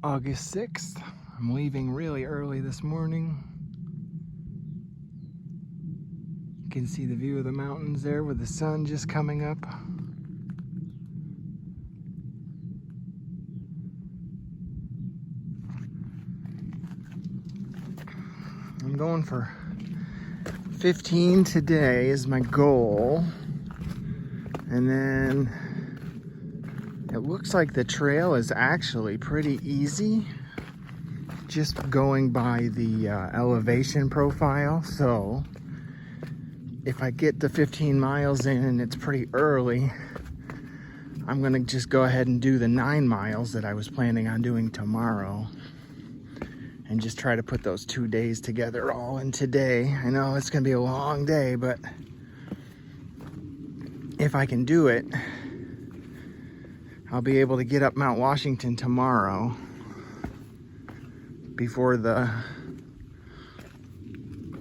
August 6th. I'm leaving really early this morning. You can see the view of the mountains there with the sun just coming up. I'm going for 15 today is my goal. And then it looks like the trail is actually pretty easy, just going by the elevation profile. So if I get the 15 miles in and it's pretty early, I'm gonna just go ahead and do the 9 miles that I was planning on doing tomorrow and just try to put those 2 days together all in today. I know it's gonna be a long day, but if I can do it, I'll be able to get up Mount Washington tomorrow before the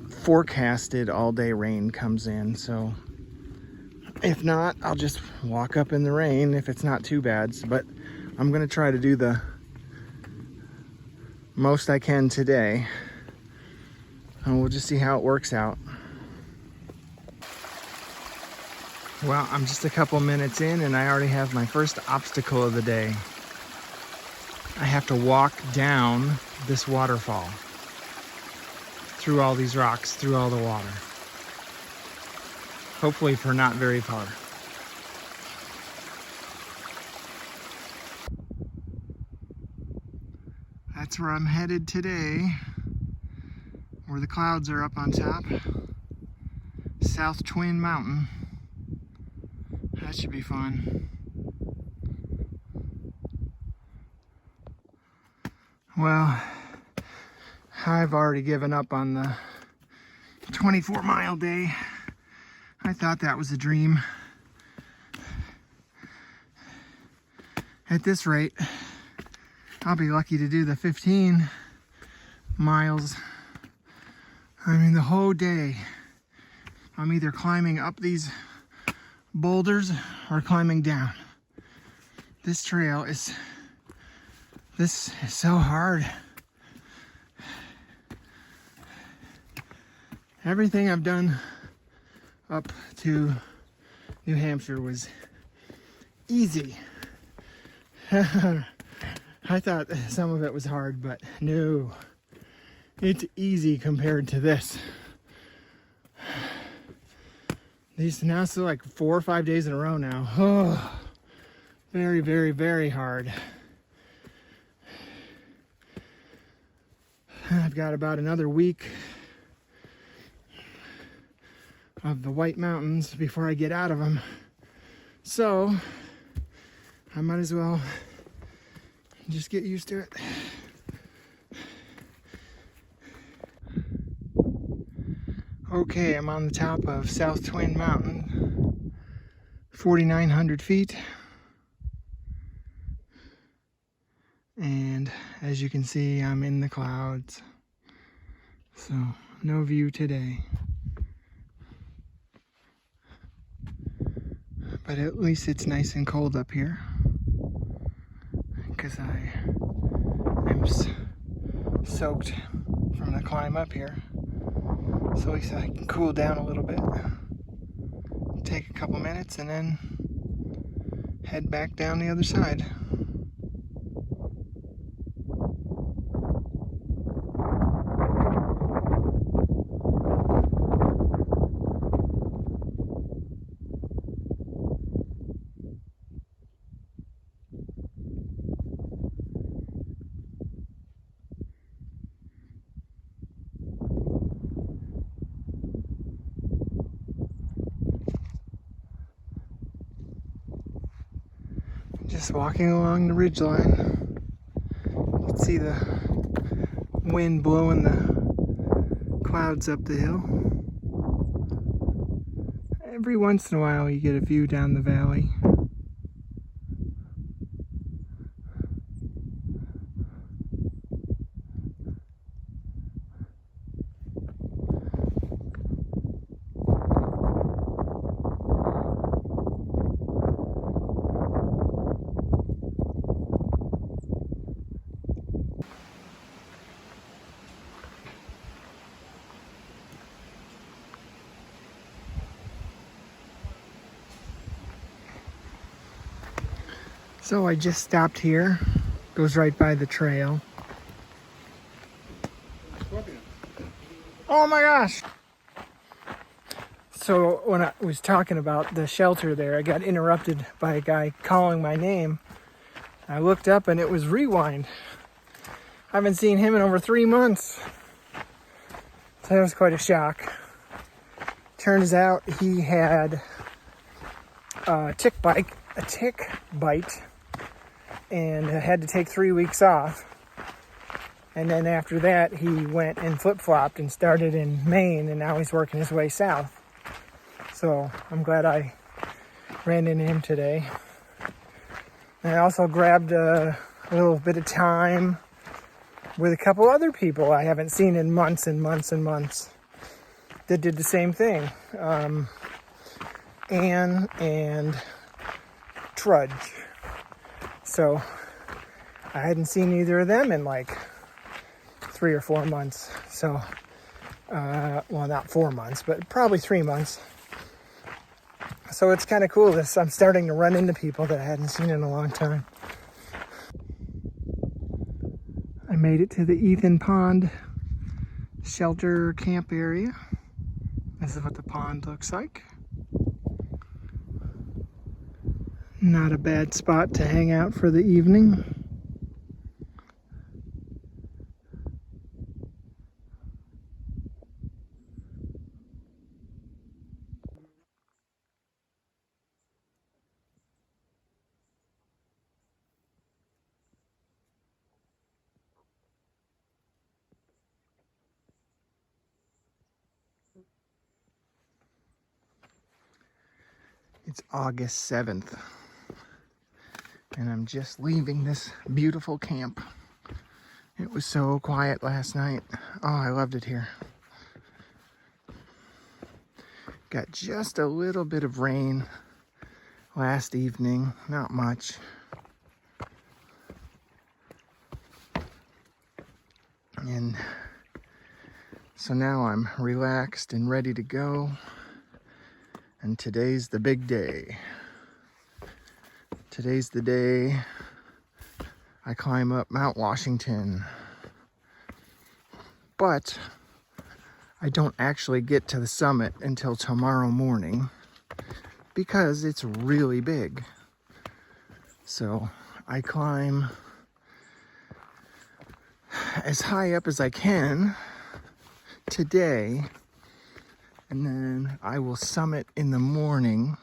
forecasted all-day rain comes in. So if not, I'll just walk up in the rain if it's not too bad. But I'm gonna try to do the most I can today, and we'll just see how it works out. Well, I'm just a couple minutes in and I already have my first obstacle of the day. I have to walk down this waterfall, through all these rocks, through all the water. Hopefully for not very far. That's where I'm headed today, where the clouds are up on top. South Twin Mountain. That should be fun. Well, I've already given up on the 24-mile day. I thought that was a dream. At this rate, I'll be lucky to do the 15 miles. I mean, the whole day, I'm either climbing up these boulders or climbing down. This trail is so hard. Everything I've done up to New Hampshire was easy. I thought some of it was hard, but no, it's easy compared to this. These now still like 4 or 5 days in a row now. Oh, very, very, very hard. I've got about another week of the White Mountains before I get out of them. So I might as well just get used to it. Okay, I'm on the top of South Twin Mountain, 4,900 feet. And as you can see, I'm in the clouds. So no view today. But at least it's nice and cold up here, because I am soaked from the climb up here. So at least I can cool down a little bit. Take a couple minutes and then head back down the other side. Just walking along the ridgeline. You can see the wind blowing the clouds up the hill. Every once in a while you get a view down the valley. So I just stopped here. Goes right by the trail. Oh my gosh! So when I was talking about the shelter there, I got interrupted by a guy calling my name. I looked up and it was Rewind. I haven't seen him in over 3 months. So that was quite a shock. Turns out he had a tick bite, and had to take 3 weeks off. And then after that, he went and flip-flopped and started in Maine, and now he's working his way south. So I'm glad I ran into him today. And I also grabbed a little bit of time with a couple other people I haven't seen in months and months and months that did the same thing. Anne and Trudge. So I hadn't seen either of them in like 3 or 4 months. So, well, not 4 months, but probably 3 months. So it's kind of cool. I'm starting to run into people that I hadn't seen in a long time. I made it to the Ethan Pond shelter camp area. This is what the pond looks like. Not a bad spot to hang out for the evening. It's August 7th, and I'm just leaving this beautiful camp. It was so quiet last night. Oh, I loved it here. Got just a little bit of rain last evening, not much. And so now I'm relaxed and ready to go. And today's the big day. Today's the day I climb up Mount Washington. But I don't actually get to the summit until tomorrow morning because it's really big. So I climb as high up as I can today, and then I will summit in the morning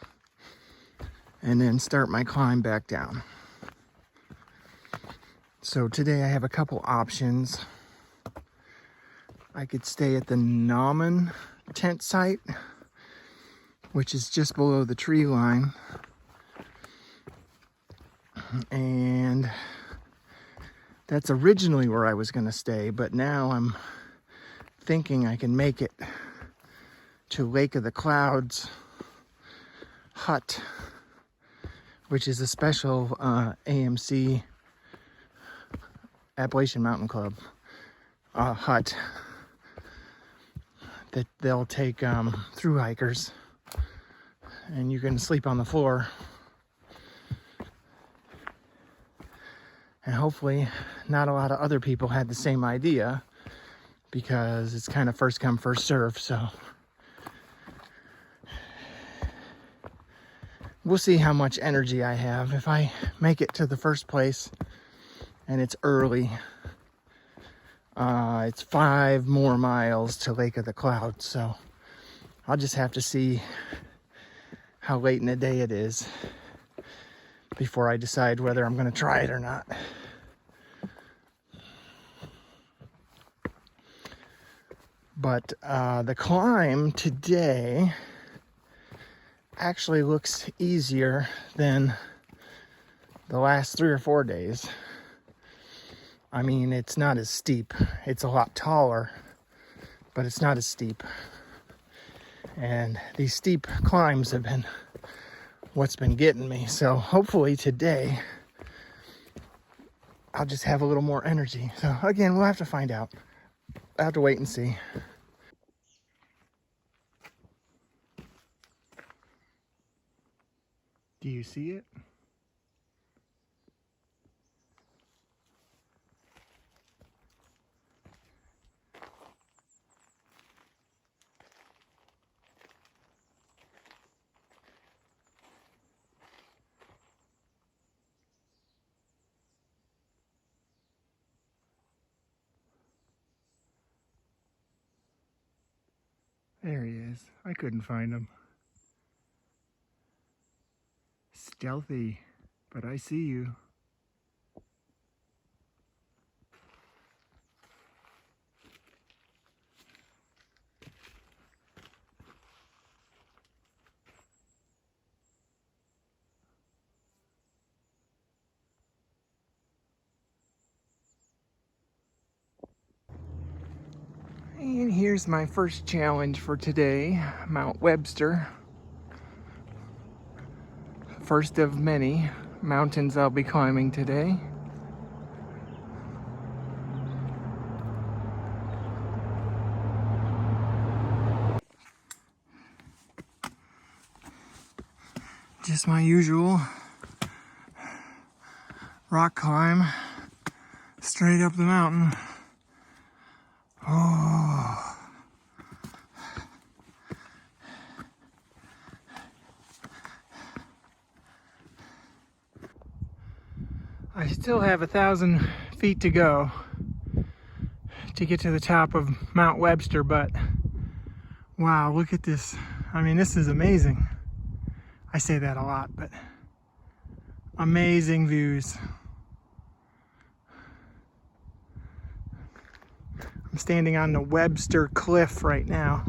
and then start my climb back down. So today I have a couple options. I could stay at the Nauman tent site, which is just below the tree line. And that's originally where I was going to stay, but now I'm thinking I can make it to Lake of the Clouds hut, which is a special AMC, Appalachian Mountain Club hut that they'll take through hikers, and you can sleep on the floor. And hopefully not a lot of other people had the same idea, because it's kind of first come, first serve. So we'll see how much energy I have. If I make it to the first place and it's early, it's 5 more miles to Lake of the Clouds. So I'll just have to see how late in the day it is before I decide whether I'm going to try it or not. But the climb today actually looks easier than the last 3 or 4 days. I mean, it's not as steep. It's a lot taller, but it's not as steep. And these steep climbs have been what's been getting me. So hopefully today I'll just have a little more energy. So again, we'll have to find out. I'll have to wait and see. Do you see it? There he is. I couldn't find him. Stealthy, but I see you. And here's my first challenge for today, Mount Webster. First of many mountains I'll be climbing today. Just my usual rock climb straight up the mountain. Oh. I still have 1,000 feet to go to get to the top of Mount Webster, but wow, look at this. I mean, this is amazing. I say that a lot, but amazing views. I'm standing on the Webster Cliff right now.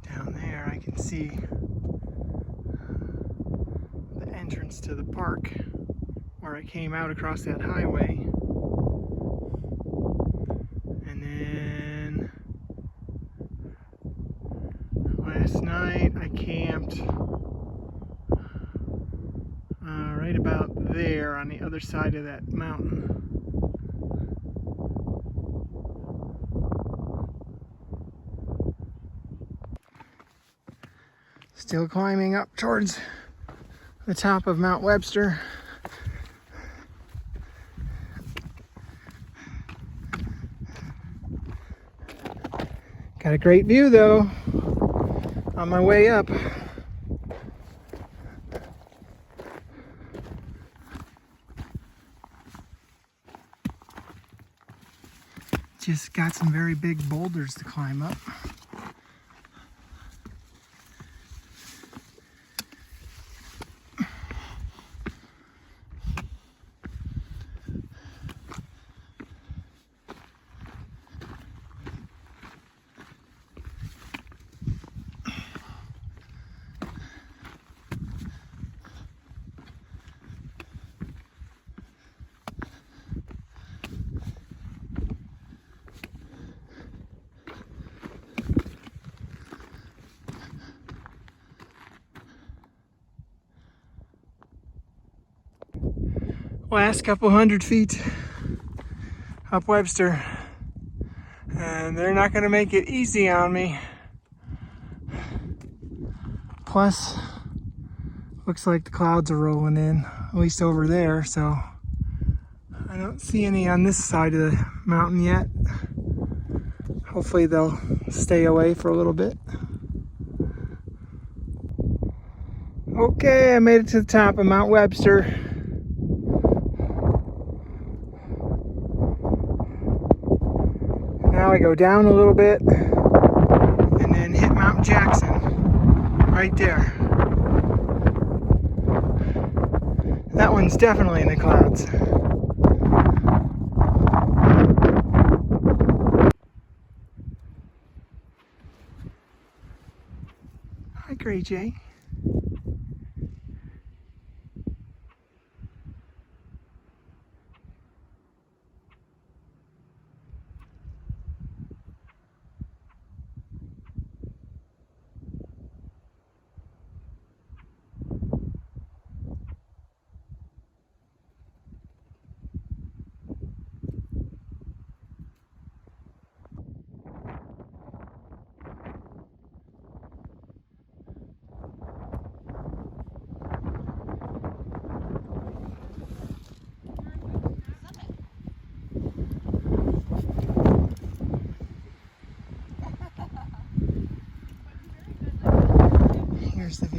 Down there I can see the entrance to the park where I came out across that highway. And then last night I camped right about there on the other side of that mountain. Still climbing up towards the top of Mount Webster. Got a great view though on my way up. Just got some very big boulders to climb up. Last couple hundred feet up Webster, and they're not going to make it easy on me. Plus, looks like the clouds are rolling in, at least over there, so I don't see any on this side of the mountain yet. Hopefully they'll stay away for a little bit. Okay, I made it to the top of Mount Webster. Now I go down a little bit and then hit Mount Jackson right there. That one's definitely in the clouds. Hi, Gray Jay.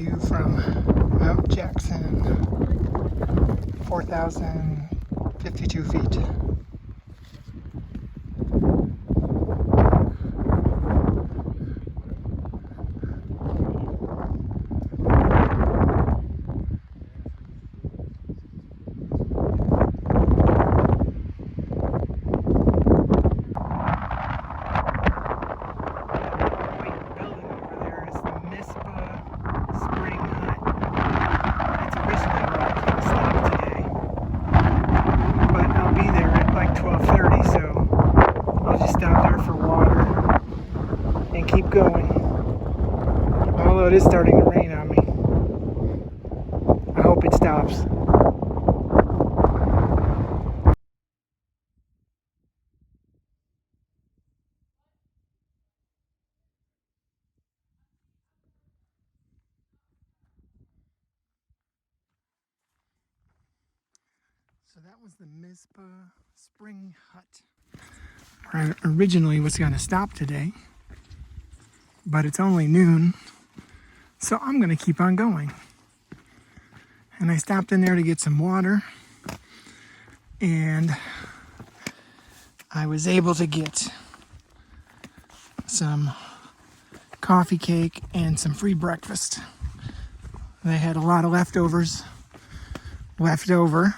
view from Mount Jackson, 4,052 feet. Keep going, although it is starting to rain on me. I hope it stops. So that was the Mizpah Spring Hut, where I originally was going to stop today. But it's only noon, so I'm gonna keep on going. And I stopped in there to get some water, and I was able to get some coffee cake and some free breakfast. They had a lot of leftovers left over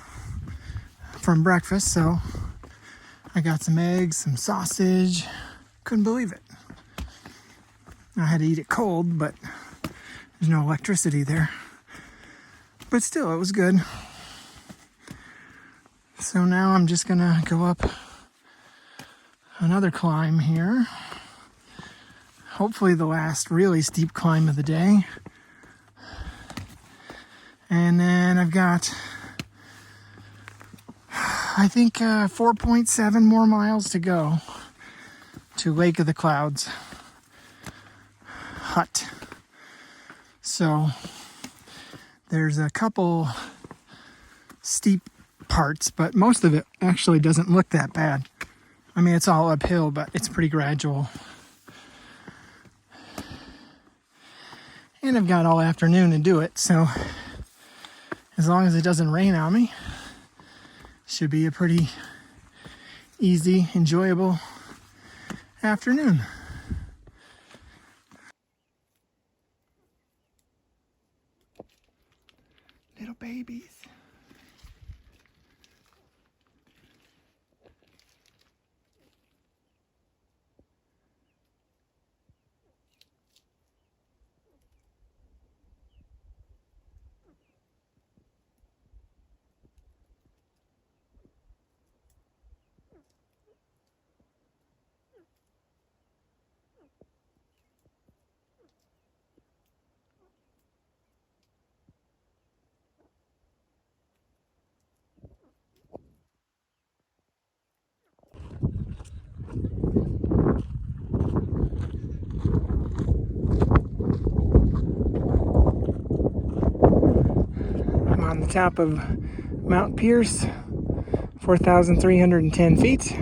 from breakfast, so I got some eggs, some sausage. Couldn't believe it. I had to eat it cold, but there's no electricity there. But still, it was good. So now I'm just gonna go up another climb here. Hopefully the last really steep climb of the day. And then I've got, I think, 4.7 more miles to go to Lake of the Clouds Hut. So there's a couple steep parts, but most of it actually doesn't look that bad. I mean, it's all uphill, but it's pretty gradual. And I've got all afternoon to do it, so as long as it doesn't rain on me, should be a pretty easy, enjoyable afternoon. Little babies. On the top of Mount Pierce, 4,310 feet.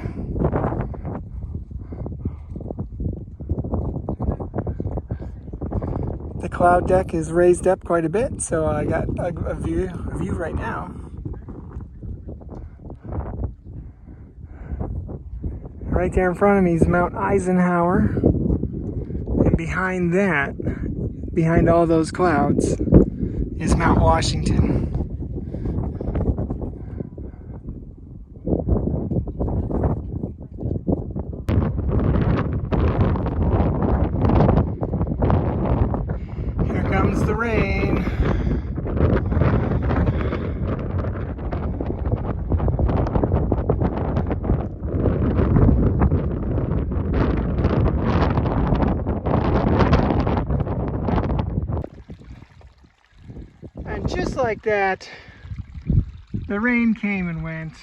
The cloud deck is raised up quite a bit, so I got a view right now. Right there in front of me is Mount Eisenhower, and behind that, behind all those clouds, is Mount Washington. Here comes the rain. And just like that, the rain came and went,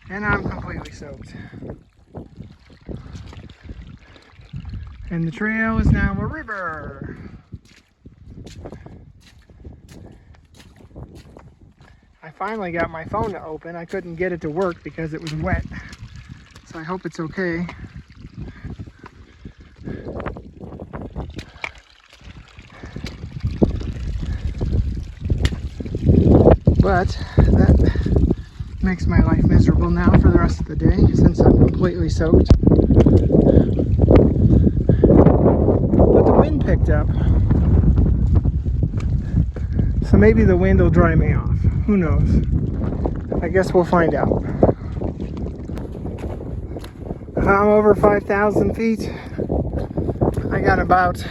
and I'm completely soaked. And the trail is now a river. I finally got my phone to open. I couldn't get it to work because it was wet. So I hope it's okay. But that makes my life miserable now for the rest of the day since I'm completely soaked. But the wind picked up. So maybe the wind will dry me off. Who knows? I guess we'll find out. I'm over 5,000 feet. I got about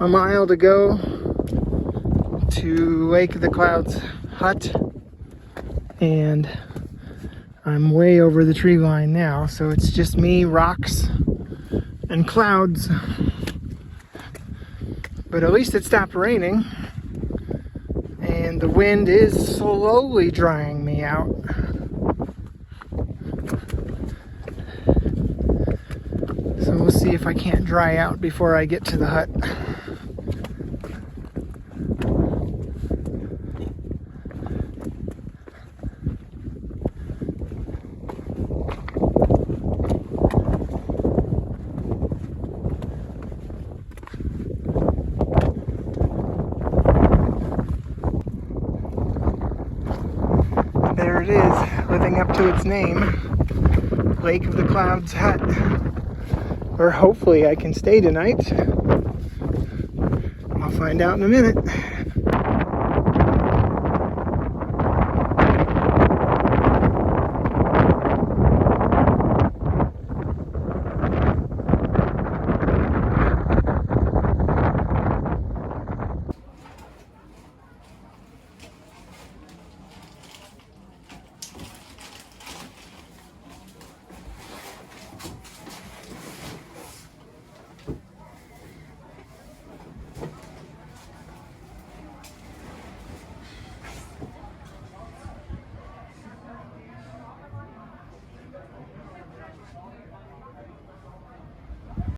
a mile to go to Lake of the Clouds hut, and I'm way over the tree line now, so it's just me, rocks, and clouds. But at least it stopped raining, and the wind is slowly drying me out. So we'll see if I can't dry out before I get to the hut. There it is, living up to its name, Lake of the Clouds hut. Or hopefully I can stay tonight. I'll find out in a minute.